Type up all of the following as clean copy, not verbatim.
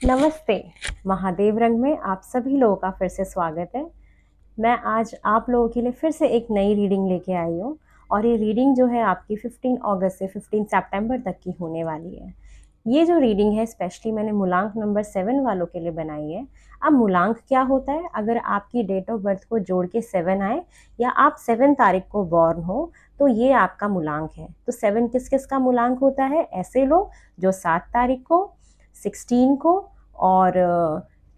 नमस्ते। महादेव रंग में आप सभी लोगों का फिर से स्वागत है। मैं आज आप लोगों के लिए फिर से एक नई रीडिंग लेके आई हूँ और ये रीडिंग जो है आपकी 15 अगस्त से 15 सितंबर तक की होने वाली है। ये जो रीडिंग है स्पेशली मैंने मूलांक नंबर 7 वालों के लिए बनाई है। अब मूलांक क्या होता है? अगर आपकी डेट ऑफ बर्थ को जोड़ के 7 आए या आप 7 तारीख को बॉर्न हो तो ये आपका मूलांक है। तो 7 किस किस का मूलांक होता है? ऐसे लोग जो 7 तारीख को, 16 को और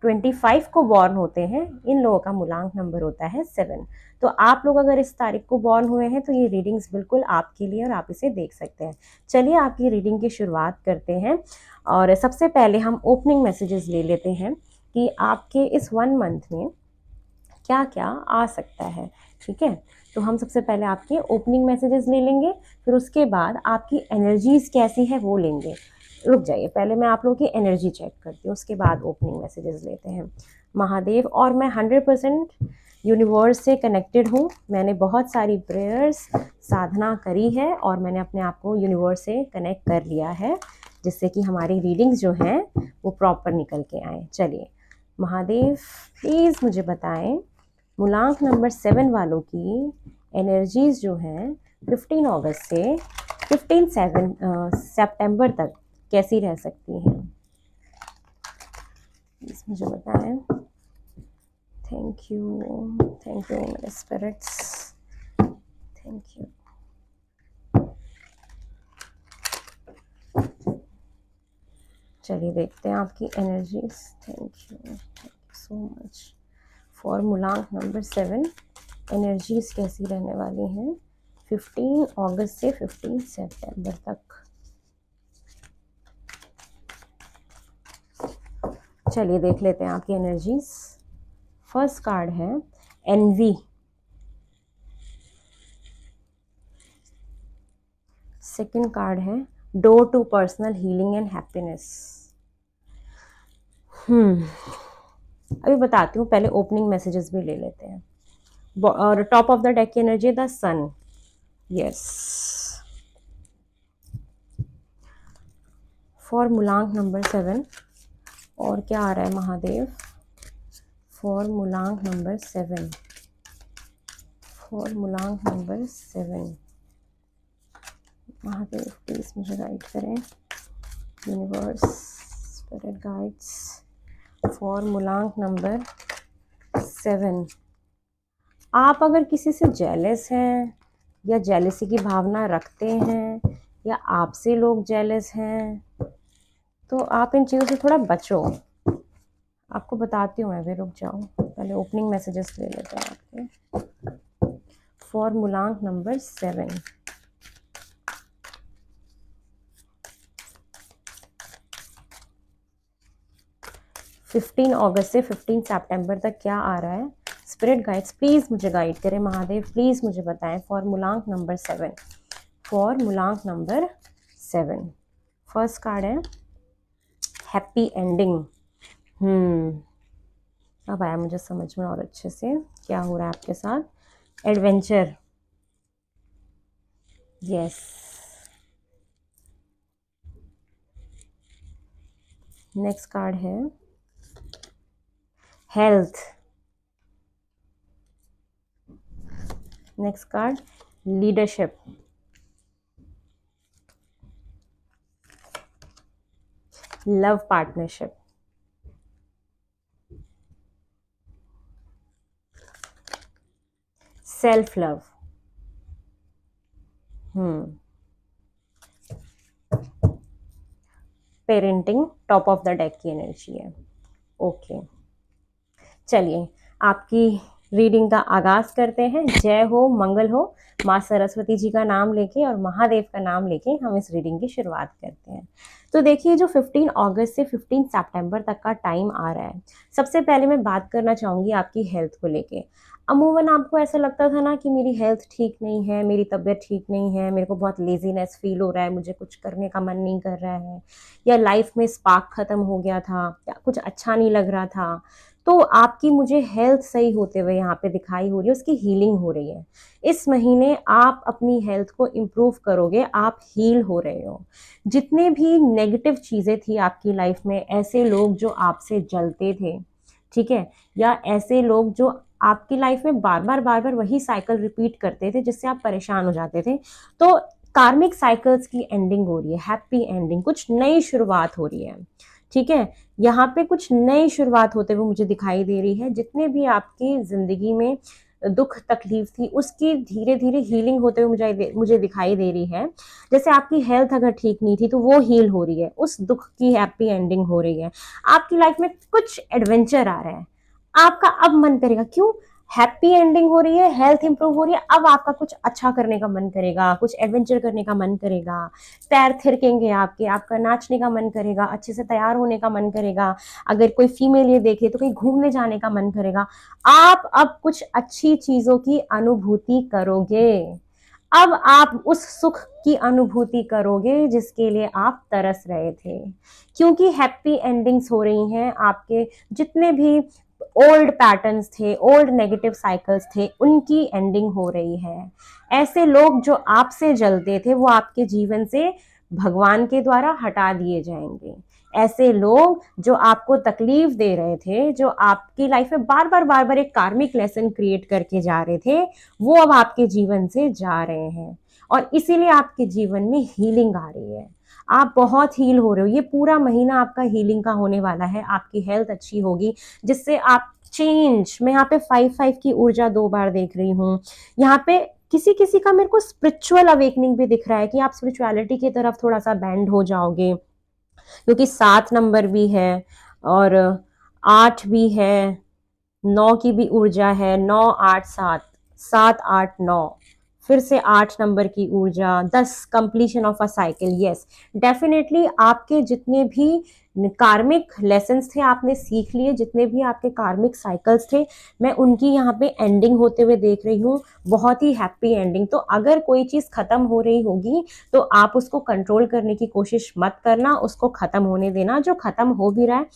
25 को बॉर्न होते हैं, इन लोगों का मूलांक नंबर होता है 7। तो आप लोग अगर इस तारीख को बॉर्न हुए हैं तो ये रीडिंग्स बिल्कुल आपके लिए और आप इसे देख सकते हैं। चलिए आपकी रीडिंग की शुरुआत करते हैं और सबसे पहले हम ओपनिंग मैसेजेस ले लेते हैं कि आपके इस 1 मंथ में क्या क्या आ सकता है। ठीक है, तो हम सबसे पहले आपके ओपनिंग मैसेजेस ले लेंगे, फिर उसके बाद आपकी एनर्जीज कैसी है वो लेंगे। रुक जाइए, पहले मैं आप लोगों की एनर्जी चेक करती हूँ, उसके बाद ओपनिंग मैसेजेस लेते हैं। महादेव और मैं 100% यूनिवर्स से कनेक्टेड हूँ। मैंने बहुत सारी प्रेयर्स साधना करी है और मैंने अपने आप को यूनिवर्स से कनेक्ट कर लिया है जिससे कि हमारी रीडिंग्स जो हैं वो प्रॉपर निकल के आए। चलिए महादेव प्लीज़ मुझे बताएं मूलांक नंबर 7 वालों की एनर्जीज जो हैं 15 अगस्त से 15 सितंबर तक कैसी रह सकती हैं। प्लीज मुझे बताएं। थैंक यू मेरे स्पिरिट्स, थैंक यू। चलिए देखते हैं आपकी energies. Thank you so much for मूलांक नंबर 7। एनर्जीज कैसी रहने वाली हैं 15 अगस्त से 15 सितंबर तक। चलिए देख लेते हैं आपकी एनर्जीज। फर्स्ट कार्ड है एनवी, सेकंड कार्ड है door to personal healing and happiness. अभी बताती हूँ, पहले ओपनिंग मैसेजेस भी ले लेते हैं। और टॉप ऑफ द डेक की energy the sun. Yes, for मूलांक नंबर 7 और क्या आ रहा है महादेव फॉर मूलांक नंबर 7, फॉर मूलांक नंबर 7। महादेव प्लीज मुझे गाइड करें, यूनिवर्स स्पिरिट गाइड्स फॉर मूलांक नंबर 7। आप अगर किसी से जेलस हैं या जेलसी की भावना रखते हैं या आपसे लोग जेलस हैं तो आप इन चीज़ों से थोड़ा बचो। आपको बताती हूँ मैं भी, रुक जाओ, पहले ओपनिंग मैसेजेस ले लेते हैं आपके फॉर मूलांक नंबर 7। 15 अगस्त से 15 सितंबर तक क्या आ रहा है। स्पिरिट गाइड्स प्लीज़ मुझे गाइड करें। महादेव प्लीज़ मुझे बताएं फॉर मूलांक नंबर 7, फॉर मूलांक नंबर 7। फर्स्ट कार्ड है हैप्पी एंडिंग। अब आया मुझे समझ में और अच्छे से क्या हो रहा है आपके साथ। Adventure, yes. नेक्स्ट कार्ड है health. Next card leadership. Love partnership. Self love. Parenting top of the deck की एनर्जी है। ओके, चलिए आपकी रीडिंग का आगाज करते हैं। जय हो, मंगल हो। माँ सरस्वती जी का नाम लेके और महादेव का नाम लेके हम इस रीडिंग की शुरुआत करते हैं। तो देखिए, जो 15 अगस्त से 15 सितंबर तक का टाइम आ रहा है, सबसे पहले मैं बात करना चाहूँगी आपकी हेल्थ को लेके। अमूमन आपको ऐसा लगता था ना कि मेरी हेल्थ ठीक नहीं है, मेरी तबीयत ठीक नहीं है, मेरे को बहुत लेजीनेस फील हो रहा है, मुझे कुछ करने का मन नहीं कर रहा है, या लाइफ में स्पार्क खत्म हो गया था, या कुछ अच्छा नहीं लग रहा था। तो आपकी मुझे हेल्थ सही होते हुए यहाँ पे दिखाई हो रही है, उसकी हीलिंग हो रही है। इस महीने आप अपनी हेल्थ को इम्प्रूव करोगे, आप हील हो रहे हो। जितने भी नेगेटिव चीज़ें थी आपकी लाइफ में, ऐसे लोग जो आपसे जलते थे, ठीक है, या ऐसे लोग जो आपकी लाइफ में बार बार वही साइकिल रिपीट करते थे जिससे आप परेशान हो जाते थे, तो कार्मिक साइकिल्स की एंडिंग हो रही है, हैप्पी एंडिंग, कुछ नई शुरुआत हो रही है। ठीक है, यहाँ पे कुछ नई शुरुआत होते हुए मुझे दिखाई दे रही है। जितने भी आपकी जिंदगी में दुख तकलीफ थी, उसकी धीरे धीरे हीलिंग होते हुए मुझे दिखाई दे रही है। जैसे आपकी हेल्थ अगर ठीक नहीं थी तो वो हील हो रही है, उस दुख की हैप्पी एंडिंग हो रही है। आपकी लाइफ में कुछ एडवेंचर आ रहा है, आपका अब मन करेगा, क्यों, हैप्पी एंडिंग हो रही है, हेल्थ इंप्रूव हो रही है, अब आपका कुछ अच्छा करने का मन करेगा, कुछ एडवेंचर करने का मन करेगा, पैर थिरकेंगे आपके, आपका नाचने का मन करेगा, अच्छे से तैयार होने का मन करेगा, अगर कोई फीमेल ये देखे तो कहीं घूमने जाने का मन करेगा। आप अब कुछ अच्छी चीजों की अनुभूति करोगे, अब आप उस सुख की अनुभूति करोगे जिसके लिए आप तरस रहे थे, क्योंकि हैप्पी एंडिंग्स हो रही हैं। आपके जितने भी ओल्ड पैटर्न्स थे, ओल्ड नेगेटिव साइकिल्स थे, उनकी एंडिंग हो रही है। ऐसे लोग जो आपसे जलते थे वो आपके जीवन से भगवान के द्वारा हटा दिए जाएंगे। ऐसे लोग जो आपको तकलीफ दे रहे थे, जो आपकी लाइफ में बार बार एक कार्मिक लेसन क्रिएट करके जा रहे थे, वो अब आपके जीवन से जा रहे हैं, और इसीलिए आपके जीवन में हीलिंग आ रही है। आप बहुत हील हो रहे हो, ये पूरा महीना आपका हीलिंग का होने वाला है। आपकी हेल्थ अच्छी होगी, जिससे आप चेंज, मैं यहाँ पे 5-5 की ऊर्जा 2 बार देख रही हूँ। यहाँ पे किसी किसी का मेरे को स्पिरिचुअल अवेकनिंग भी दिख रहा है कि आप स्पिरिचुअलिटी की तरफ थोड़ा सा बैंड हो जाओगे, क्योंकि 7 नंबर भी है और 8 भी है, 9 की भी ऊर्जा है, 9 8 7, 7 8 9, फिर से 8 नंबर की ऊर्जा, 10 completion of a cycle. Yes, definitely आपके जितने भी कार्मिक लेसन्स थे आपने सीख लिए, जितने भी आपके कार्मिक साइकिल्स थे, मैं उनकी यहाँ पे एंडिंग होते हुए देख रही हूँ, बहुत ही हैप्पी एंडिंग। तो अगर कोई चीज़ खत्म हो रही होगी तो आप उसको कंट्रोल करने की कोशिश मत करना, उसको खत्म होने देना। जो खत्म हो भी रहा है,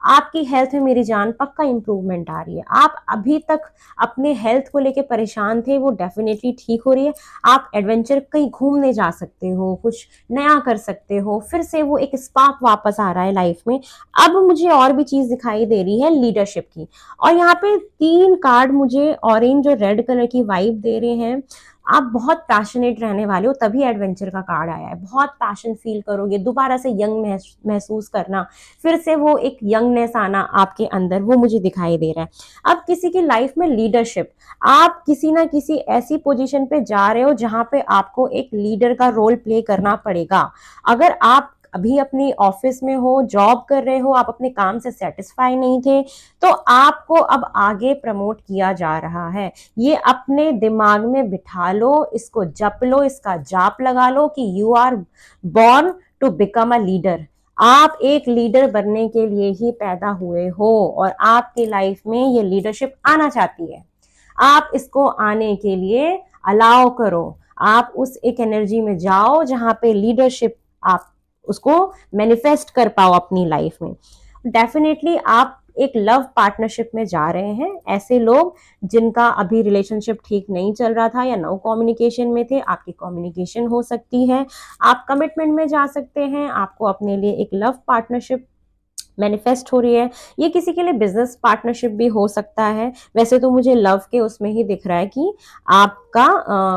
आपकी हेल्थ में मेरी जान पक्का इंप्रूवमेंट आ रही है। आप अभी तक अपने हेल्थ को लेके परेशान थे, वो डेफिनेटली ठीक हो रही है। आप एडवेंचर कहीं घूमने जा सकते हो, कुछ नया कर सकते हो, फिर से वो एक स्पार्क वापस आ रहा है लाइफ में। अब मुझे और भी चीज दिखाई दे रही है लीडरशिप की, और यहाँ पे 3 कार्ड मुझे ऑरेंज और रेड कलर की वाइब दे रहे हैं। आप बहुत पैशनेट रहने वाले हो, तभी एडवेंचर का कार्ड आया है। बहुत पैशन फील करोगे, दोबारा से यंग महसूस करना, फिर से वो एक यंगनेस आना आपके अंदर, वो मुझे दिखाई दे रहा है। अब किसी की लाइफ में लीडरशिप, आप किसी ना किसी ऐसी पोजीशन पे जा रहे हो जहां पे आपको एक लीडर का रोल प्ले करना पड़ेगा। अगर आप अभी अपनी ऑफिस में हो, जॉब कर रहे हो, आप अपने काम से सेटिस्फाई नहीं थे, तो आपको अब आगे प्रमोट किया जा रहा है। ये अपने दिमाग में बिठा लो, इसको जप लो, इसका जाप लगा लो कि you are born to become a leader. आप एक लीडर बनने के लिए ही पैदा हुए हो, और आपकी लाइफ में ये लीडरशिप आना चाहती है। आप इसको आने के लिए अलाउ करो, आप उस एक एनर्जी में जाओ जहां पे लीडरशिप, आप उसको मैनिफेस्ट कर पाओ अपनी लाइफ में। डेफिनेटली आप एक लव पार्टनरशिप में जा रहे हैं। ऐसे लोग जिनका अभी रिलेशनशिप ठीक नहीं चल रहा था या नो कम्युनिकेशन में थे, आपकी कम्युनिकेशन हो सकती है, आप कमिटमेंट में जा सकते हैं, आपको अपने लिए एक लव पार्टनरशिप मैनिफेस्ट हो रही है। ये किसी के लिए बिजनेस पार्टनरशिप भी हो सकता है। वैसे तो मुझे लव के उसमें ही दिख रहा है कि आपका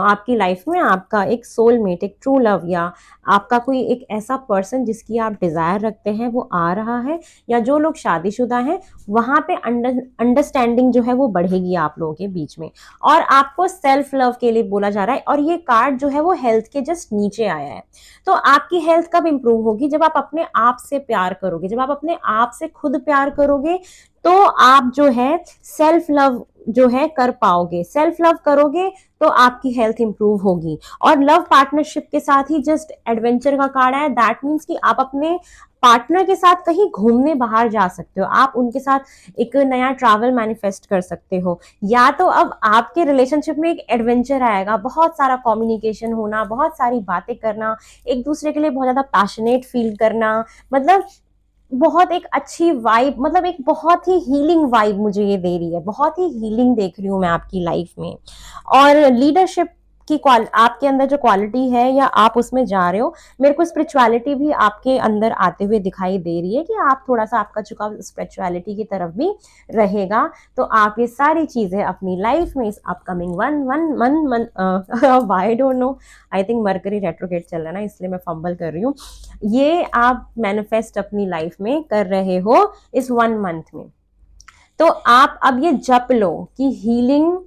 आपकी लाइफ में आपका एक सोलमेट, एक ट्रू लव, या आपका कोई एक ऐसा पर्सन जिसकी आप डिजायर रखते हैं वो आ रहा है, या जो लोग शादीशुदा हैं वहां पे अंडरस्टैंडिंग जो है वो बढ़ेगी आप लोगों के बीच में। और आपको सेल्फ लव के लिए बोला जा रहा है, और ये कार्ड जो है वो हेल्थ के जस्ट नीचे आया है। तो आपकी हेल्थ कब इंप्रूव होगी? जब आप अपने आप से प्यार करोगे, जब आप अपने आप से खुद प्यार करोगे, तो आप जो है सेल्फ लव जो है कर पाओगे। सेल्फ लव करोगे तो आपकी हेल्थ इंप्रूव होगी। और लव पार्टनरशिप के साथ ही जस्ट एडवेंचर का कार्ड है, दैट मीन्स कि आप अपने पार्टनर के साथ कहीं घूमने बाहर जा सकते हो, आप उनके साथ एक नया ट्रैवल मैनिफेस्ट कर सकते हो। या तो अब आपके रिलेशनशिप में एक एडवेंचर आएगा, बहुत सारा कम्युनिकेशन होना, बहुत सारी बातें करना, एक दूसरे के लिए बहुत ज्यादा पैशनेट फील करना, मतलब बहुत एक अच्छी वाइब, मतलब एक बहुत ही हीलिंग वाइब मुझे ये दे रही है, बहुत ही हीलिंग देख रही हूँ मैं आपकी लाइफ में। और लीडरशिप की आपके अंदर जो क्वालिटी है या आप उसमें जा रहे हो, मेरे को स्पिरिचुअलिटी भी आपके अंदर आते हुए दिखाई दे रही है कि आप थोड़ा सा आपका झुकाव स्पिरिचुअलिटी की तरफ भी रहेगा। तो आप ये सारी चीजें अपनी लाइफ में इस upcoming one one one one I don't know, I think mercury retrograde चल रहा है ना, इसलिए मैं फंबल कर रही हूँ। ये आप मैनिफेस्ट अपनी लाइफ में कर रहे हो इस 1 मंथ में। तो आप अब ये जप लो कि हीलिंग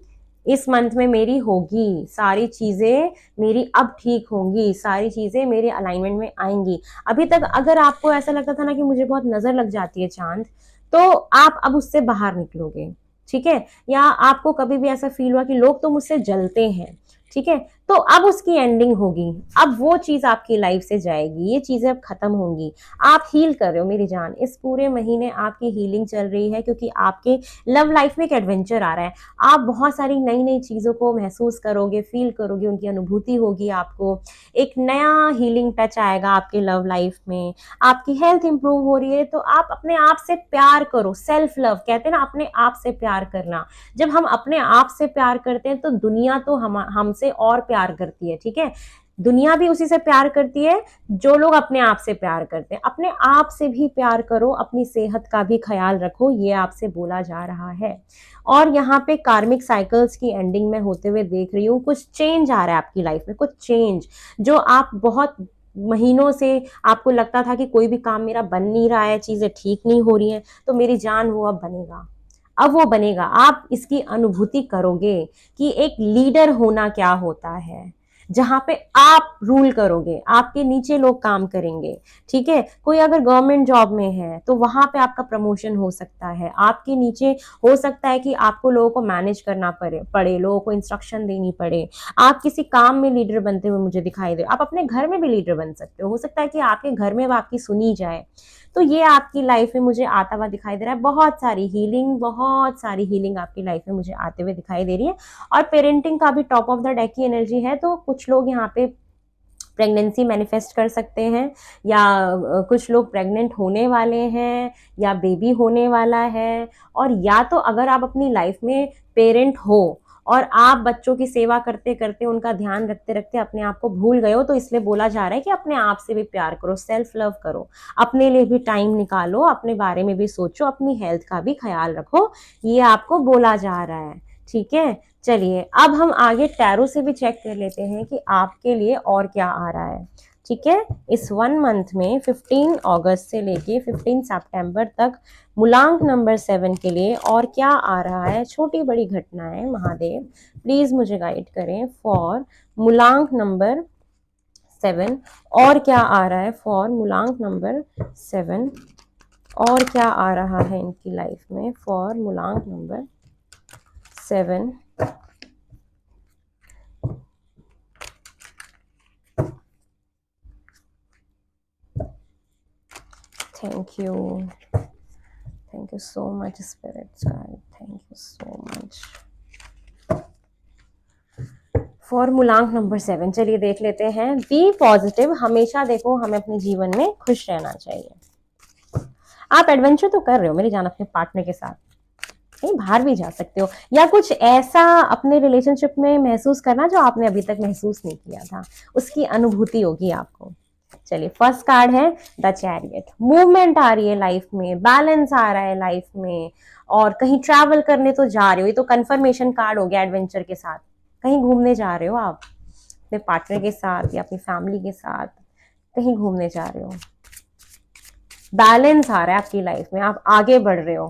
इस मंथ में मेरी होगी, सारी चीजें मेरी अब ठीक होंगी, सारी चीजें मेरे अलाइनमेंट में आएंगी। अभी तक अगर आपको ऐसा लगता था ना कि मुझे बहुत नजर लग जाती है चांद, तो आप अब उससे बाहर निकलोगे, ठीक है। या आपको कभी भी ऐसा फील हुआ कि लोग तो मुझसे जलते हैं, ठीक है, तो अब उसकी एंडिंग होगी, अब वो चीज आपकी लाइफ से जाएगी, ये चीजें अब खत्म होंगी। आप हील कर रहे हो मेरी जान, इस पूरे महीने आपकी हीलिंग चल रही है, क्योंकि आपके लव लाइफ में एक एडवेंचर आ रहा है। आप बहुत सारी नई नई चीजों को महसूस करोगे, फील करोगे, उनकी अनुभूति होगी आपको। एक नया हीलिंग टच आएगा आपके लव लाइफ में। आपकी हेल्थ इंप्रूव हो रही है, तो आप अपने आप से प्यार करो। सेल्फ लव कहते हैं ना, अपने आप से प्यार करना। जब हम अपने आप से प्यार करते हैं तो दुनिया तो हमसे और प्यार करती है, ठीक है। दुनिया भी उसी से प्यार करती है जो लोग अपने आप से प्यार करते हैं। अपने आप से भी प्यार करो, अपनी सेहत का भी ख्याल रखो, ये आपसे बोला जा रहा है। और यहाँ पे कार्मिक साइकिल्स की एंडिंग में होते हुए देख रही हूँ, कुछ चेंज आ रहा है आपकी लाइफ में, कुछ चेंज जो आप बहुत महीनों से आपको लगता था कि कोई भी काम मेरा बन नहीं रहा है, चीजें ठीक नहीं हो रही हैं, तो मेरी जान वो अब बनेगा, अब वो बनेगा। आप इसकी अनुभूति करोगे कि एक लीडर होना क्या होता है, जहां पे आप रूल करोगे, आपके नीचे लोग काम करेंगे, ठीक है। कोई अगर गवर्नमेंट जॉब में है तो वहां पे आपका प्रमोशन हो सकता है, आपके नीचे हो सकता है कि आपको लोगों को मैनेज करना पड़े, लोगों को इंस्ट्रक्शन देनी पड़े। आप किसी काम में लीडर बनते हुए मुझे दिखाई दे, आप अपने घर में भी लीडर बन सकते हो सकता है कि आपके घर में वो आपकी सुनी जाए। तो ये आपकी लाइफ में मुझे आता हुआ दिखाई दे रहा है। बहुत सारी हीलिंग, बहुत सारी हीलिंग आपकी लाइफ में मुझे आते हुए दिखाई दे रही है। और पेरेंटिंग का भी टॉप ऑफ द डेक की एनर्जी है, तो कुछ लोग यहाँ पे प्रेगनेंसी मैनिफेस्ट कर सकते हैं, या कुछ लोग प्रेग्नेंट होने वाले हैं, या बेबी होने वाला है। और या तो अगर आप अपनी लाइफ में पेरेंट हो और आप बच्चों की सेवा करते करते, उनका ध्यान रखते रखते अपने आप को भूल गए हो, तो इसलिए बोला जा रहा है कि अपने आप से भी प्यार करो, सेल्फ लव करो, अपने लिए भी टाइम निकालो, अपने बारे में भी सोचो, अपनी हेल्थ का भी ख्याल रखो, ये आपको बोला जा रहा है, ठीक है। चलिए अब हम आगे टैरो से भी चेक कर लेते हैं कि आपके लिए और क्या आ रहा है, ठीक है। इस 1 मंथ में 15 अगस्त से लेके 15 सितंबर तक मूलांक नंबर 7 के लिए और क्या आ रहा है, छोटी बड़ी घटनाएं, महादेव प्लीज मुझे गाइड करें फॉर मूलांक नंबर 7। और क्या आ रहा है फॉर मूलांक नंबर 7, और क्या आ रहा है इनकी लाइफ में फॉर मूलांक number 7। Thank you so much spirits guide, thank you so much for मूलांक नंबर 7। चलिए देख लेते हैं। बी पॉजिटिव, हमेशा देखो हमें अपने जीवन में खुश रहना चाहिए। आप एडवेंचर तो कर रहे हो मेरी जान अपने पार्टनर के साथ, कहीं बाहर भी जा सकते हो, या कुछ ऐसा अपने रिलेशनशिप में महसूस करना जो आपने अभी तक महसूस नहीं किया था, उसकी अनुभूति होगी आपको। चलिए फर्स्ट कार्ड है द चैरियट। मूवमेंट आ रही है लाइफ में, बैलेंस आ रहा है लाइफ में, और कहीं ट्रैवल करने तो जा रहे हो, ये तो कंफर्मेशन कार्ड हो गया एडवेंचर के साथ। कहीं घूमने जा रहे हो आप अपने पार्टनर के साथ या अपनी फैमिली के साथ, कहीं घूमने जा रहे हो। बैलेंस आ रहा है आपकी लाइफ में, आप आगे बढ़ रहे हो,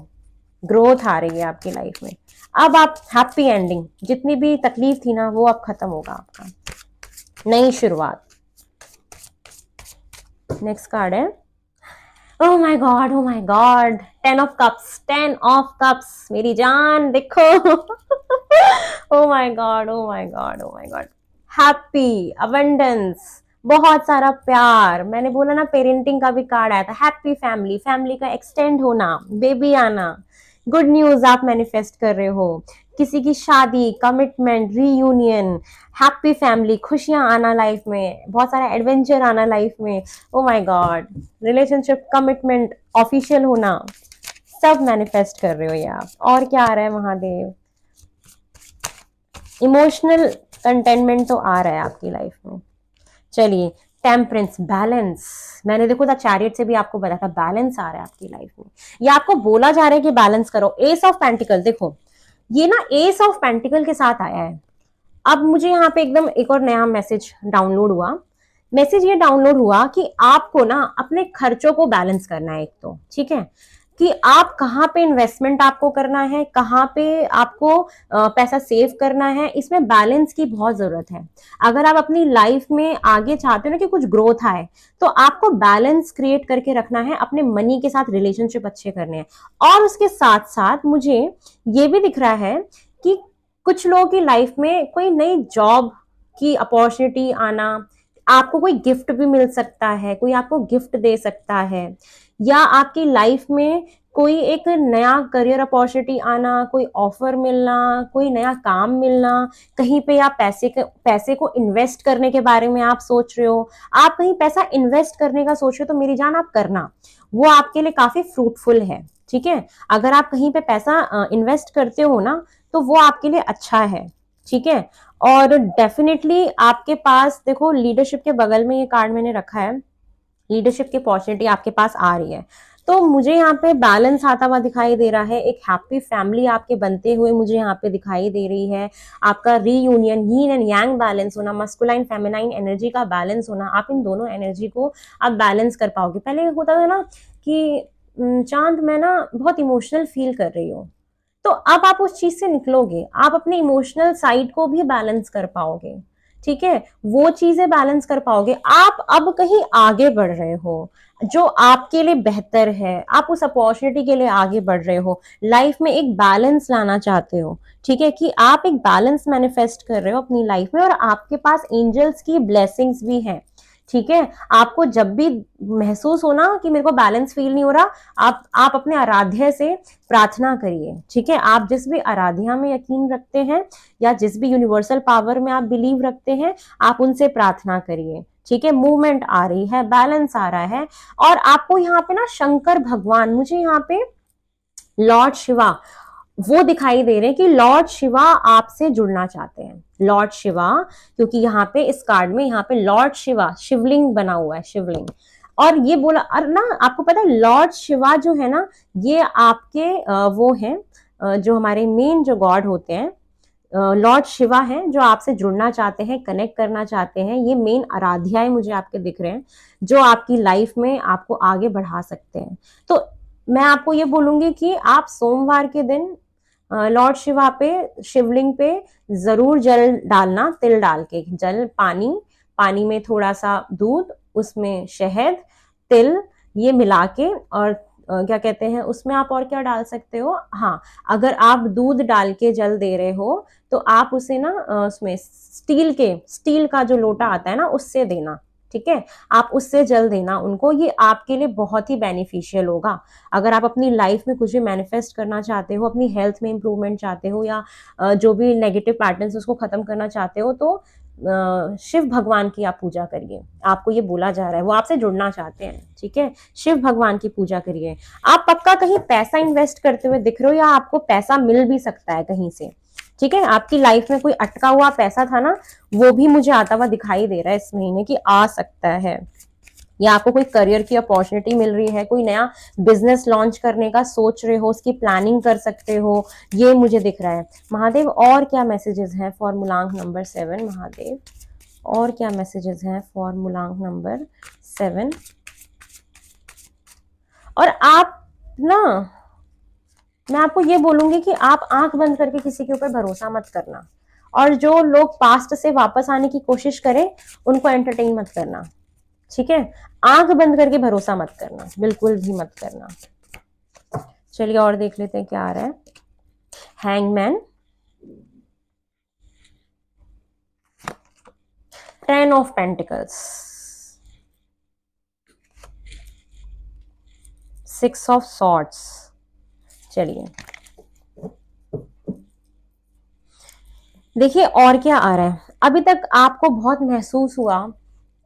ग्रोथ आ रही है आपकी लाइफ में। अब आप हैप्पी एंडिंग, जितनी भी तकलीफ थी ना वो अब खत्म होगा आपका, नई शुरुआत। नेक्स्ट कार्ड है oh my God, oh my God, 10 of cups, 10 of cups मेरी जान देखो oh my God, oh my God, oh my God. Happy abundance, बहुत सारा प्यार। मैंने बोला ना पेरेंटिंग का भी कार्ड आया था, हैप्पी फैमिली, फैमिली का एक्सटेंड होना, बेबी आना, गुड न्यूज आप मैनिफेस्ट कर रहे हो, किसी की शादी, कमिटमेंट, रीयूनियन, हैप्पी फैमिली, खुशियां आना लाइफ में, बहुत सारा एडवेंचर आना लाइफ में। Oh my God, relationship, commitment, official होना, सब मैनिफेस्ट कर रहे हो ये आप। और क्या आ रहा है महादेव? इमोशनल कंटेनमेंट तो आ रहा है आपकी लाइफ में। चलिए, टेम्परेंस, बैलेंस, मैंने देखो द चैरियट से भी आपको बताया था बैलेंस आ रहा है आपकी लाइफ में। ये आपको बोला जा रहा है कि बैलेंस करो। एस ऑफ पेंटिकल, देखो ये ना एस ऑफ पेंटिकल के साथ आया है। अब मुझे यहाँ पे एकदम एक और नया मैसेज डाउनलोड हुआ। मैसेज ये डाउनलोड हुआ कि आपको ना अपने खर्चों को बैलेंस करना है एक तो, ठीक है, कि आप कहाँ पे इन्वेस्टमेंट आपको करना है, कहाँ पे आपको पैसा सेव करना है, इसमें बैलेंस की बहुत जरूरत है। अगर आप अपनी लाइफ में आगे चाहते हो ना कि कुछ ग्रोथ आए, तो आपको बैलेंस क्रिएट करके रखना है, अपने मनी के साथ रिलेशनशिप अच्छे करने हैं। और उसके साथ साथ मुझे ये भी दिख रहा है कि कुछ लोगों की लाइफ में कोई नई जॉब की अपॉर्चुनिटी आना, आपको कोई गिफ्ट भी मिल सकता है, कोई आपको गिफ्ट दे सकता है, या आपकी लाइफ में कोई एक नया करियर अपॉर्चुनिटी आना, कोई ऑफर मिलना, कोई नया काम मिलना, कहीं पे आप पैसे को इन्वेस्ट करने के बारे में आप सोच रहे हो, आप कहीं पैसा इन्वेस्ट करने का सोच रहे हो, तो मेरी जान आप करना, वो आपके लिए काफी फ्रूटफुल है। ठीक है, अगर आप कहीं पे पैसा इन्वेस्ट करते हो ना, तो वो आपके लिए अच्छा है। ठीक है, और डेफिनेटली आपके पास देखो लीडरशिप के बगल में ये कार्ड मैंने रखा है, लीडरशिप की अपॉर्चुनिटी आपके पास आ रही है। तो मुझे यहाँ पे बैलेंस आता हुआ दिखाई दे रहा है, एक हैप्पी फैमिली आपके बनते हुए मुझे यहाँ पे दिखाई दे रही है, आपका रीयूनियन, यीन एंड यांग बैलेंस होना, मस्कुलाइन फेमिनाइन एनर्जी का बैलेंस होना, आप इन दोनों एनर्जी को आप बैलेंस कर पाओगे। पहले होता था ना कि चांद मैं ना बहुत इमोशनल फील कर रही हूँ, तो अब आप उस चीज से निकलोगे, आप अपने इमोशनल साइड को भी बैलेंस कर पाओगे। ठीक है, वो चीजें बैलेंस कर पाओगे। आप अब कहीं आगे बढ़ रहे हो, जो आपके लिए बेहतर है, आप उस अपॉर्चुनिटी के लिए आगे बढ़ रहे हो, लाइफ में एक बैलेंस लाना चाहते हो। ठीक है, कि आप एक बैलेंस मैनिफेस्ट कर रहे हो अपनी लाइफ में, और आपके पास एंजल्स की ब्लेसिंग्स भी हैं। ठीक है, आपको जब भी महसूस हो ना कि मेरे को बैलेंस फील नहीं हो रहा, आप अपने आराध्य से प्रार्थना करिए। ठीक है, आप जिस भी आराध्या में यकीन रखते हैं, या जिस भी यूनिवर्सल पावर में आप बिलीव रखते हैं, आप उनसे प्रार्थना करिए। ठीक है, मूवमेंट आ रही है, बैलेंस आ रहा है। और आपको यहाँ पे ना शंकर भगवान, मुझे यहाँ पे लॉर्ड शिवा वो दिखाई दे रहे हैं कि लॉर्ड शिवा आपसे जुड़ना चाहते हैं। लॉर्ड शिवा, क्योंकि यहाँ पे इस कार्ड में यहाँ पे लॉर्ड शिवा शिवलिंग बना हुआ है, शिवलिंग। और ये बोला, और ना आपको पता है लॉर्ड शिवा जो है ना, ये आपके वो हैं जो हमारे मेन जो गॉड होते हैं, लॉर्ड शिवा हैं, जो आपसे जुड़ना चाहते हैं, कनेक्ट करना चाहते हैं। ये मेन आराध्याएं मुझे आपके दिख रहे हैं, जो आपकी लाइफ में आपको आगे बढ़ा सकते हैं। तो मैं आपको ये बोलूंगी कि आप सोमवार के दिन लॉर्ड शिवा पे, शिवलिंग पे जरूर जल डालना, तिल डाल के, जल, पानी, पानी में थोड़ा सा दूध, उसमें शहद, तिल, ये मिला के, और क्या कहते हैं उसमें आप और क्या डाल सकते हो, हाँ, अगर आप दूध डाल के जल दे रहे हो, तो आप उसे ना उसमें स्टील का जो लोटा आता है ना, उससे देना। ठीक है, आप उससे जल देना उनको, ये आपके लिए बहुत ही बेनिफिशियल होगा। अगर आप अपनी लाइफ में कुछ भी मैनिफेस्ट करना चाहते हो, अपनी हेल्थ में इंप्रूवमेंट चाहते हो, या जो भी नेगेटिव पैटर्न्स उसको खत्म करना चाहते हो, तो शिव भगवान की आप पूजा करिए। आपको ये बोला जा रहा है, वो आपसे जुड़ना चाहते हैं। ठीक है, शिव भगवान की पूजा करिए। आप पक्का कहीं पैसा इन्वेस्ट करते हुए दिख रहे हो, या आपको पैसा मिल भी सकता है कहीं से। ठीक है, आपकी लाइफ में कोई अटका हुआ पैसा था ना, वो भी मुझे आता हुआ दिखाई दे रहा है इस महीने की, आ सकता है। या आपको कोई करियर की अपॉर्चुनिटी मिल रही है, कोई नया बिजनेस लॉन्च करने का सोच रहे हो, उसकी प्लानिंग कर सकते हो, ये मुझे दिख रहा है। महादेव और क्या मैसेजेस हैं फॉर मूलांक नंबर 7? महादेव और क्या मैसेजेस हैं फॉर मूलांक नंबर 7? और आप ना, मैं आपको ये बोलूंगी कि आप आंख बंद करके किसी के ऊपर भरोसा मत करना, और जो लोग पास्ट से वापस आने की कोशिश करें, उनको एंटरटेन मत करना। ठीक है, आंख बंद करके भरोसा मत करना, बिल्कुल भी मत करना। चलिए और देख लेते हैं क्या आ रहा है। Hangman, 10 of pentacles, 6 of swords. चलिए देखिए और क्या आ रहा है, अभी तक आपको बहुत महसूस हुआ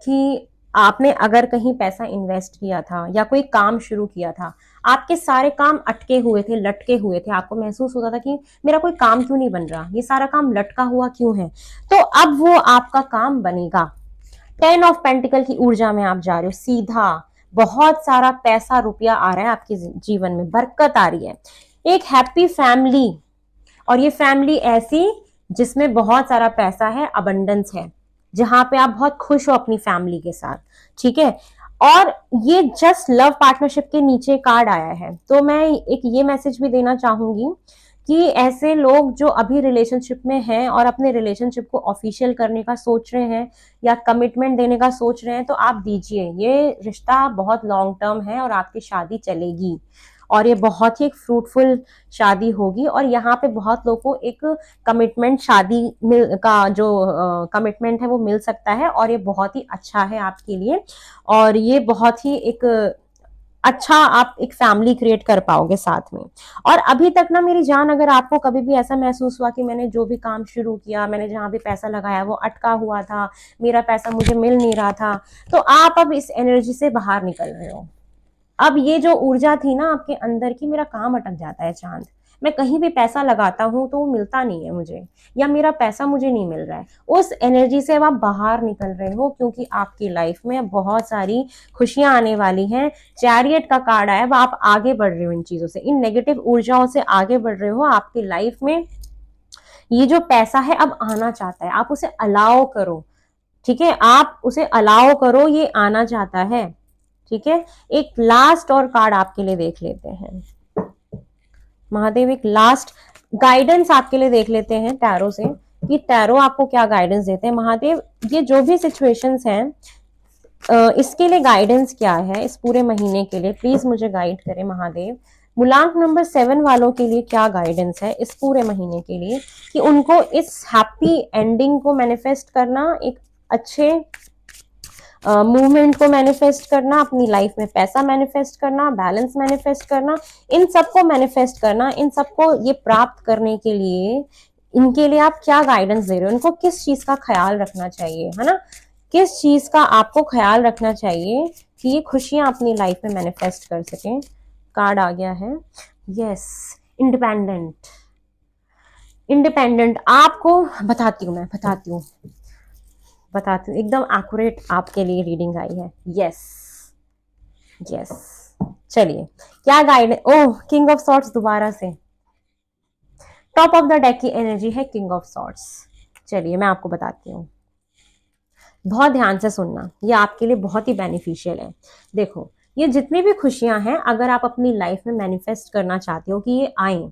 कि आपने अगर कहीं पैसा इन्वेस्ट किया था या कोई काम शुरू किया था, आपके सारे काम अटके हुए थे, लटके हुए थे, आपको महसूस होता था कि मेरा कोई काम क्यों नहीं बन रहा, ये सारा काम लटका हुआ क्यों है। तो अब वो आपका काम बनेगा। 10 ऑफ पेंटिकल की ऊर्जा में आप जा रहे हो सीधा, बहुत सारा पैसा रुपया आ रहा है आपके जीवन में, बरकत आ रही है, एक हैप्पी फैमिली। और ये फैमिली ऐसी जिसमें बहुत सारा पैसा है, अबंडेंस है, जहां पे आप बहुत खुश हो अपनी फैमिली के साथ। ठीक है। और ये जस्ट लव पार्टनरशिप के नीचे कार्ड आया है, तो मैं एक ये मैसेज भी देना चाहूंगी कि ऐसे लोग जो अभी रिलेशनशिप में हैं और अपने रिलेशनशिप को ऑफिशियल करने का सोच रहे हैं या कमिटमेंट देने का सोच रहे हैं, तो आप दीजिए। ये रिश्ता बहुत लॉन्ग टर्म है और आपकी शादी चलेगी, और ये बहुत ही एक फ्रूटफुल शादी होगी। और यहाँ पे बहुत लोगों को एक कमिटमेंट शादी मिल का जो कमिटमेंट है वो मिल सकता है, और ये बहुत ही अच्छा है आपके लिए। और ये बहुत ही एक अच्छा आप एक फैमिली क्रिएट कर पाओगे साथ में। और अभी तक ना मेरी जान, अगर आपको कभी भी ऐसा महसूस हुआ कि मैंने जो भी काम शुरू किया, मैंने जहां भी पैसा लगाया वो अटका हुआ था, मेरा पैसा मुझे मिल नहीं रहा था, तो आप अब इस एनर्जी से बाहर निकल रहे हो। अब ये जो ऊर्जा थी ना आपके अंदर की, मेरा काम अटक जाता है चांद, मैं कहीं भी पैसा लगाता हूँ तो वो मिलता नहीं है मुझे, या मेरा पैसा मुझे नहीं मिल रहा है, उस एनर्जी से अब आप बाहर निकल रहे हो, क्योंकि आपकी लाइफ में बहुत सारी खुशियां आने वाली हैं। चैरियट का कार्ड आया, अब आप आगे बढ़ रहे हो इन चीजों से, इन नेगेटिव ऊर्जाओं से आगे बढ़ रहे हो। आपकी लाइफ में ये जो पैसा है अब आना चाहता है, आप उसे अलाउ करो। ठीक है, आप उसे अलाउ करो, ये आना चाहता है। ठीक है। एक लास्ट और कार्ड आपके लिए देख लेते हैं महादेव, एक लास्ट गाइडेंस आपके लिए देख लेते हैं टैरो से, कि टैरो आपको क्या गाइडेंस देते हैं। महादेव, ये जो भी सिचुएशंस हैं, इसके लिए गाइडेंस क्या है इस पूरे महीने के लिए, प्लीज मुझे गाइड करें महादेव। मूलांक नंबर 7 वालों के लिए क्या गाइडेंस है इस पूरे महीने के लिए, कि उनको इस हैप्पी एंडिंग को मैनिफेस्ट करना, एक अच्छे मूवमेंट को मैनिफेस्ट करना, अपनी लाइफ में पैसा मैनिफेस्ट करना, बैलेंस मैनिफेस्ट करना, इन सबको मैनिफेस्ट करना, इन सबको ये प्राप्त करने के लिए इनके लिए आप क्या गाइडेंस दे रहे हो, इनको किस चीज का ख्याल रखना चाहिए, है ना, किस चीज का आपको ख्याल रखना चाहिए कि ये खुशियां अपनी लाइफ में मैनिफेस्ट कर सकें। कार्ड आ गया है, यस, इंडिपेंडेंट। इंडिपेंडेंट आपको बताती हूँ, मैं बताती हूँ, एकदम एक्यूरेट आपके लिए रीडिंग आई है। Yes, yes. चलिए, क्या guide, oh, king of swords दोबारा से, टॉप ऑफ द डेक की एनर्जी है किंग ऑफ सॉर्ट्स। चलिए मैं आपको बताती हूँ, बहुत ध्यान से सुनना, ये आपके लिए बहुत ही बेनिफिशियल है। देखो, ये जितनी भी खुशियां हैं, अगर आप अपनी लाइफ में मैनिफेस्ट करना चाहते हो कि ये आए,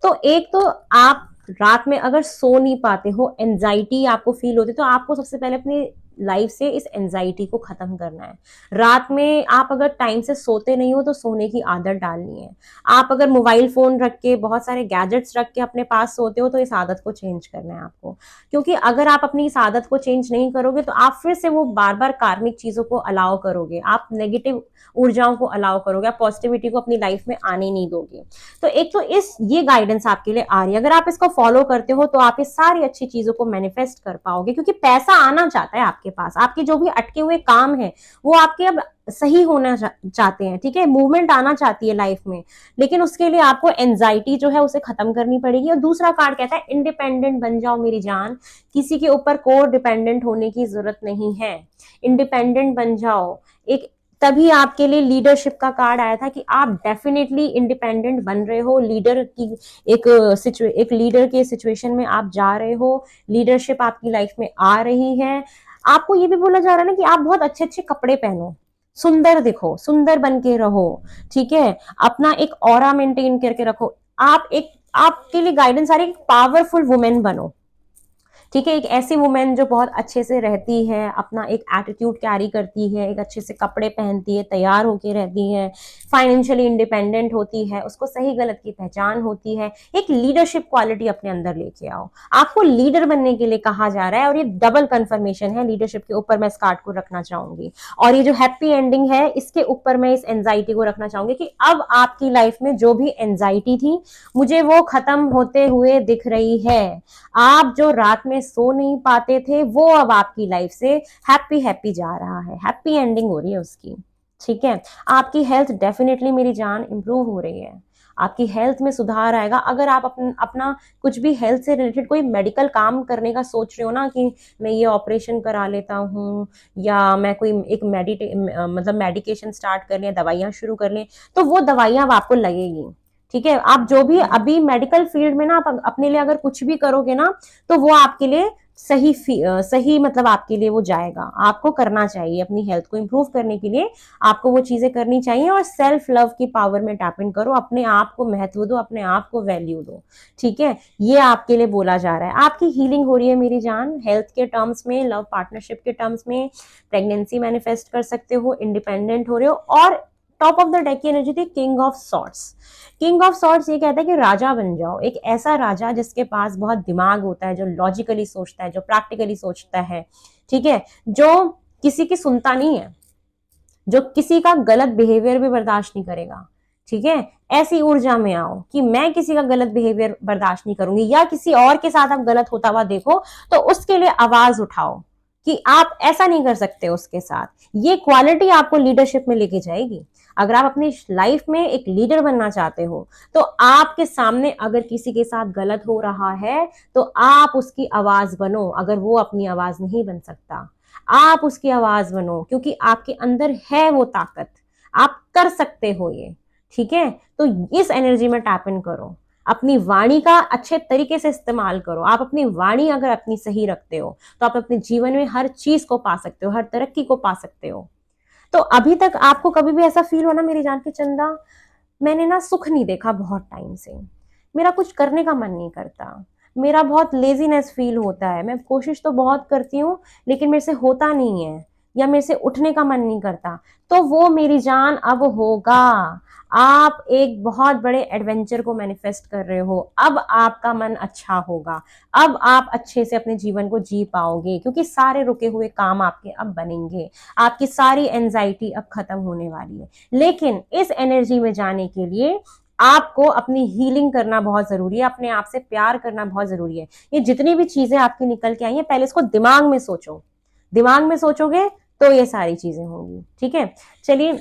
तो एक तो आप रात में अगर सो नहीं पाते हो, एंजाइटी आपको फील होती है, तो आपको सबसे पहले अपनी लाइफ से इस एंजाइटी को खत्म करना है। रात में आप अगर टाइम से सोते नहीं हो, तो सोने की आदत डालनी है। आप अगर मोबाइल फोन रख के, बहुत सारे गैजेट्स रख के अपने पास सोते हो, तो इस आदत को चेंज करना है आपको। क्योंकि अगर आप अपनी इस आदत को चेंज नहीं करोगे, तो आप फिर से वो बार बार कार्मिक चीजों को अलाउ करोगे, आप नेगेटिव ऊर्जाओं को अलाउ करोगे, आप पॉजिटिविटी को अपनी लाइफ में आने नहीं दोगे। तो एक तो ये गाइडेंस आपके लिए आ रही है, अगर आप इसको फॉलो करते हो तो आप इस सारी अच्छी चीजों को मैनिफेस्ट कर पाओगे, क्योंकि पैसा आना चाहता है आपके पास, आपके जो भी अटके हुए काम है वो आपके अब सही होना चाहते हैं। ठीक है, मूवमेंट आना चाहती है लाइफ में, लेकिन उसके लिए आपको एंजाइटी जो है उसे खत्म करनी पड़ेगी। और दूसरा कार्ड कहता है इंडिपेंडेंट बन जाओ मेरी जान, किसी के ऊपर को डिपेंडेंट होने की जरूरत नहीं है, इंडिपेंडेंट बन जाओ। एक तभी आपके लिए लीडरशिप का कार्ड आया था कि आप डेफिनेटली इंडिपेंडेंट बन रहे हो, लीडर की एक लीडर के सिचुएशन में आप जा रहे हो, लीडरशिप आपकी लाइफ में आ रही है। आपको ये भी बोला जा रहा है ना कि आप बहुत अच्छे अच्छे कपड़े पहनो, सुंदर दिखो, सुंदर बन के रहो। ठीक है, अपना एक ऑरा मेंटेन करके रखो। आप एक, आपके लिए गाइडेंस आ रही है, पावरफुल वुमेन बनो। ठीक है, एक ऐसी वुमेन जो बहुत अच्छे से रहती है, अपना एक एटीट्यूड कैरी करती है, एक अच्छे से कपड़े पहनती है, तैयार होके रहती है, फाइनेंशियली इंडिपेंडेंट होती है, उसको सही गलत की पहचान होती है, एक लीडरशिप क्वालिटी अपने अंदर लेके आओ। आपको लीडर बनने के लिए कहा जा रहा है, और ये डबल कंफर्मेशन है लीडरशिप के ऊपर। मैं इस कार्ड को रखना चाहूंगी, और ये जो हैप्पी एंडिंग है इसके ऊपर मैं इस एंजाइटी को रखना चाहूंगी कि अब आपकी लाइफ में जो भी एंजाइटी थी, मुझे वो खत्म होते हुए दिख रही है। आप जो रात में सो नहीं पाते थे, वो अब आपकी लाइफ से हैप्पी हैप्पी जा रहा है, हैप्पी एंडिंग हो रही है उसकी। ठीक है, आपकी हेल्थ डेफिनेटली मेरी जान इंप्रूव हो रही है, आपकी हेल्थ में सुधार आएगा। अगर आप अपना कुछ भी हेल्थ से रिलेटेड कोई मेडिकल काम करने का सोच रहे हो ना, कि मैं ये ऑपरेशन करा लेता हूँ, या मैं कोई एक मतलब मेडिकेशन स्टार्ट कर लें, दवाइयां शुरू कर लें, तो वो दवाइयां अब आपको लगेगी। ठीक है, आप जो भी अभी मेडिकल फील्ड में ना आप अपने लिए अगर कुछ भी करोगे ना, तो वो आपके लिए सही मतलब आपके लिए वो जाएगा। आपको करना चाहिए अपनी हेल्थ को इंप्रूव करने के लिए, आपको वो चीजें करनी चाहिए, और सेल्फ लव की पावर में टैप इन करो, अपने आप को महत्व दो, अपने आप को वैल्यू दो। ठीक है, ये आपके लिए बोला जा रहा है। आपकी हीलिंग हो रही है मेरी जान, हेल्थ के टर्म्स में, लव पार्टनरशिप के टर्म्स में, प्रेगनेंसी मैनिफेस्ट कर सकते हो, इंडिपेंडेंट हो रहे हो। और टॉप ऑफ द डेक की एनर्जी थी king of swords. King of swords ये कहता है कि राजा बन जाओ, एक ऐसा राजा जिसके पास बहुत दिमाग होता है, जो लॉजिकली सोचता है, जो प्रैक्टिकली सोचता है। ठीक है, जो किसी की सुनता नहीं है, जो किसी का गलत बिहेवियर भी बर्दाश्त नहीं करेगा। ठीक है, ऐसी ऊर्जा में आओ कि मैं किसी का गलत बिहेवियर बर्दाश्त नहीं करूंगी, या किसी और के साथ आप गलत होता हुआ देखो तो उसके लिए आवाज उठाओ कि आप ऐसा नहीं कर सकते उसके साथ। ये क्वालिटी आपको लीडरशिप में लेके जाएगी। अगर आप अपनी लाइफ में एक लीडर बनना चाहते हो, तो आपके सामने अगर किसी के साथ गलत हो रहा है, तो आप उसकी आवाज बनो। अगर वो अपनी आवाज नहीं बन सकता, आप उसकी आवाज बनो, क्योंकि आपके अंदर है वो ताकत, आप कर सकते हो ये। ठीक है, तो इस एनर्जी में टैप इन करो, अपनी वाणी का अच्छे तरीके से इस्तेमाल करो। आप अपनी वाणी अगर अपनी सही रखते हो, तो आप अपने जीवन में हर चीज को पा सकते हो, हर तरक्की को पा सकते हो। तो अभी तक आपको कभी भी ऐसा फील हो ना मेरी जान की चंदा, मैंने ना सुख नहीं देखा बहुत टाइम से, मेरा कुछ करने का मन नहीं करता, मेरा बहुत लेजीनेस फील होता है, मैं कोशिश तो बहुत करती हूँ लेकिन मेरे से होता नहीं है, या मेरे से उठने का मन नहीं करता, तो वो मेरी जान अब होगा। आप एक बहुत बड़े एडवेंचर को मैनिफेस्ट कर रहे हो, अब आपका मन अच्छा होगा, अब आप अच्छे से अपने जीवन को जी पाओगे, क्योंकि सारे रुके हुए काम आपके अब बनेंगे, आपकी सारी एंजाइटी अब खत्म होने वाली है। लेकिन इस एनर्जी में जाने के लिए आपको अपनी हीलिंग करना बहुत जरूरी है, अपने आप से प्यार करना बहुत जरूरी है। ये जितनी भी चीजें आपकी निकल के आई हैं, पहले इसको दिमाग में सोचो, दिमाग में सोचोगे तो ये सारी चीजें होंगी। ठीक है, चलिए,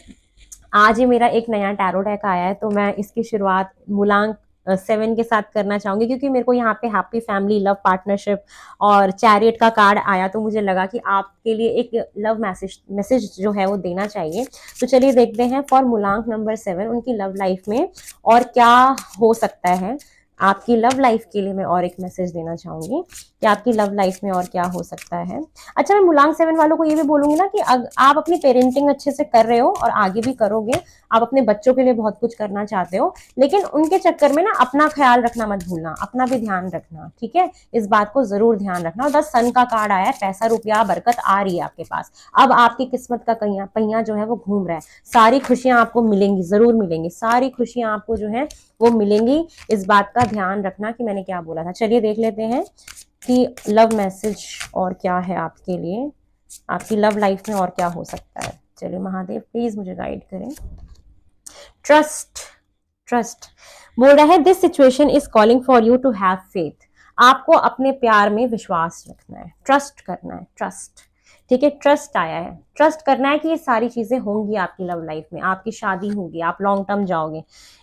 आज ही मेरा एक नया टैरो डेक आया है, तो मैं इसकी शुरुआत मूलांक 7 के साथ करना चाहूंगी, क्योंकि मेरे को यहाँ पे हैप्पी फैमिली, लव पार्टनरशिप और चैरियट का कार्ड आया, तो मुझे लगा कि आपके लिए एक लव मैसेज जो है वो देना चाहिए। तो चलिए देखते हैं फॉर मूलांक नंबर 7 उनकी लव लाइफ में और क्या हो सकता है। आपकी लव लाइफ के लिए मैं और एक मैसेज देना चाहूंगी कि आपकी लव लाइफ में और क्या हो सकता है। अच्छा, मैं मूलांक 7 वालों को ये भी बोलूंगी ना कि आप अपनी पेरेंटिंग अच्छे से कर रहे हो और आगे भी करोगे, आप अपने बच्चों के लिए बहुत कुछ करना चाहते हो, लेकिन उनके चक्कर में ना अपना ख्याल रखना मत भूलना, अपना भी ध्यान रखना। ठीक है, इस बात को जरूर ध्यान रखना। और 10 सन का कार्ड आया है, पैसा रुपया बरकत आ रही है आपके पास, अब आपकी किस्मत का पहिया जो है वो घूम रहा है, सारी खुशियां आपको मिलेंगी, जरूर मिलेंगी, सारी खुशियां आपको जो है वो मिलेंगी। इस बात का ध्यान रखना कि मैंने क्या बोला था। चलिए देख लेते हैं कि लव मैसेज और क्या है आपके लिए, आपकी लव लाइफ में और क्या हो सकता है। चलिए महादेव प्लीज मुझे गाइड करें। ट्रस्ट, ट्रस्ट बोल रहा है, this situation is calling for you to have faith. आपको अपने प्यार में विश्वास रखना है, ट्रस्ट करना है, ट्रस्ट। ठीक है, ट्रस्ट आया है, ट्रस्ट करना है कि ये सारी चीजें होंगी आपकी लव लाइफ में, आपकी शादी होगी, आप लॉन्ग टर्म जाओगे।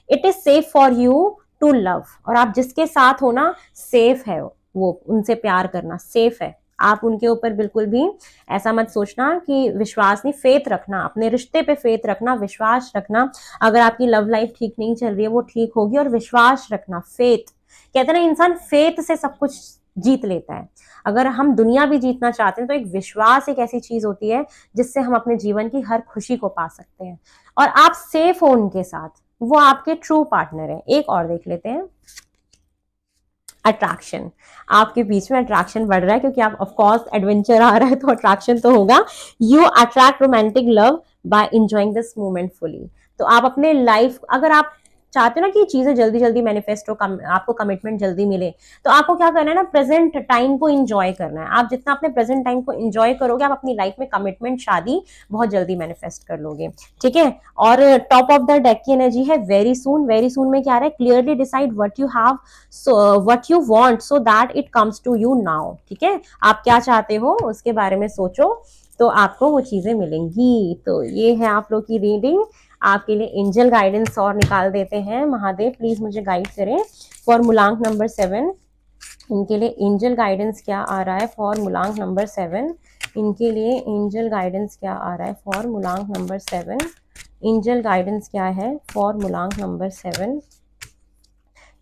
It is safe for you to love, और आप जिसके साथ हो ना सेफ है, वो उनसे प्यार करना सेफ है। आप उनके ऊपर बिल्कुल भी ऐसा मत सोचना कि विश्वास नहीं, फेथ रखना, अपने रिश्ते पे फेथ रखना, विश्वास रखना। अगर आपकी लव लाइफ ठीक नहीं चल रही है, वो ठीक होगी, और विश्वास रखना, फेथ। कहते हैं ना, इंसान फेथ से सब कुछ जीत लेता है। अगर हम दुनिया भी जीतना चाहते हैं, तो एक विश्वास एक ऐसी चीज होती है जिससे हम अपने जीवन की हर खुशी को पा सकते हैं। और आप सेफ हो उनके साथ, वो आपके ट्रू पार्टनर है। एक और देख लेते हैं। अट्रैक्शन, आपके बीच में अट्रैक्शन बढ़ रहा है क्योंकि आप ऑफ कोर्स एडवेंचर आ रहा है तो अट्रैक्शन तो होगा। You attract romantic love by enjoying this moment fully. तो आप अपने लाइफ, अगर आप चाहते हो ना कि चीजें जल्दी जल्दी मैनिफेस्ट हो, आपको कमिटमेंट जल्दी मिले, तो आपको क्या करना है ना, प्रेजेंट टाइम को एंजॉय करना है। आप जितना अपने प्रेजेंट टाइम को एंजॉय करोगे, आप अपनी लाइफ में कमिटमेंट, शादी बहुत जल्दी मैनिफेस्ट कर लोगे। ठीक है। और टॉप ऑफ द डेक की एनर्जी है वेरी सून। वेरी सून में क्या रहा है, clearly decide what you have, so what you want so that it comes to you now. ठीक है, आप क्या चाहते हो उसके बारे में सोचो, तो आपको वो चीजें मिलेंगी। तो ये है आप लोग की रीडिंग। आपके लिए एंजल गाइडेंस और निकाल देते हैं। महादेव प्लीज मुझे गाइड करें फॉर मूलांक नंबर 7। इनके लिए एंजल गाइडेंस क्या आ रहा है फॉर मूलांक नंबर 7। इनके लिए एंजल गाइडेंस क्या आ रहा है फॉर मूलांक नंबर 7। एंजल गाइडेंस क्या है फॉर मूलांक नंबर 7।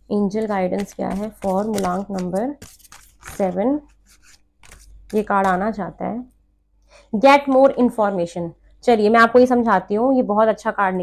एंजल गाइडेंस क्या है फॉर मूलांक नंबर 7। ये कार्ड आना चाहता है, गेट मोर इन्फॉर्मेशन। चलिए मैं आपको ये समझाती हूँ, ये बहुत अच्छा कार्ड